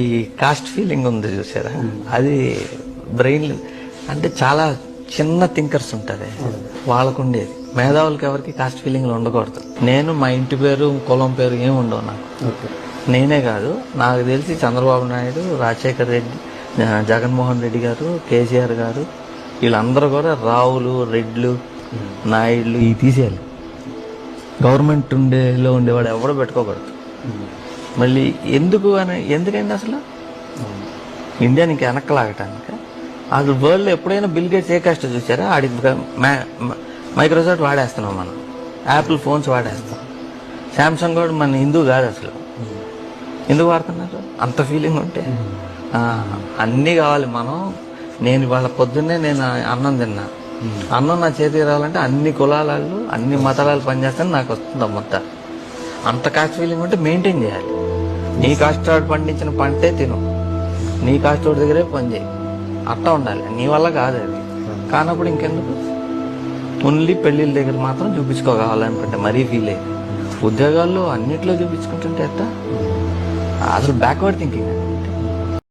ఈ caste feeling ఉంది చూసారా, అది బ్రెయిన్ అంటే చాలా చిన్న థింకర్స్ ఉంటుంది వాళ్ళకు ఉండేది. మేధావులకి ఎవరికి కాస్ట్ ఫీలింగ్లు ఉండకూడదు. నేను మా ఇంటి పేరు కులం పేరు ఏమి ఉండవు నాకు. నేనే కాదు, నాకు తెలిసి చంద్రబాబు నాయుడు, రాజశేఖర్ రెడ్డి, జగన్మోహన్ రెడ్డి గారు, కేసీఆర్ గారు వీళ్ళందరూ కూడా రావులు, రెడ్లు, నాయుడులు ఇవి తీసేయాలి. గవర్నమెంట్ ఉండేవాడు ఎవడో పెట్టుకోకూడదు. మళ్ళీ ఎందుకండి అసలు ఇండియాని ఇంకా వెనక్కలాగటానికి? అసలు వరల్డ్లో ఎప్పుడైనా బిల్ గేట్స్ ఏ కాస్ట్ చూసారా? ఆడి మైక్రోసాఫ్ట్ వాడేస్తున్నాం, మనం యాపిల్ ఫోన్స్ వాడేస్తాం. శాంసంగ్ కూడా మన హిందూ కాదు అసలు. ఎందుకు వాడుతున్నారు? అంత ఫీలింగ్ ఉంటే అన్నీ కావాలి. నేను వాళ్ళ పొద్దున్నే నేను అన్నం తిన్నా, అన్నం నా చేతికి రావాలంటే అన్ని కులాలు అన్ని మతాలు పనిచేస్తాను, నాకు వస్తుంది మొత్తం. అంత కాస్ట్ ఫీలింగ్ ఉంటే మెయింటైన్ చేయాలి. నీ కాస్ట్ పండించిన పంటే తిను, నీ కాస్ట్ దగ్గరే పని చేయి, అట్టా ఉండాలి. నీ వల్ల కాదు అది. కానప్పుడు ఇంకెందుకు? ఓన్లీ పెళ్లిళ్ళ దగ్గర మాత్రం చూపించుకోవాలనుకుంటే మరీ ఫీల్ అయ్యి, ఉద్యోగాల్లో అన్నిట్లో చూపించుకుంటుంటే ఎట్టా? అసలు బ్యాక్వర్డ్ థింకింగ్.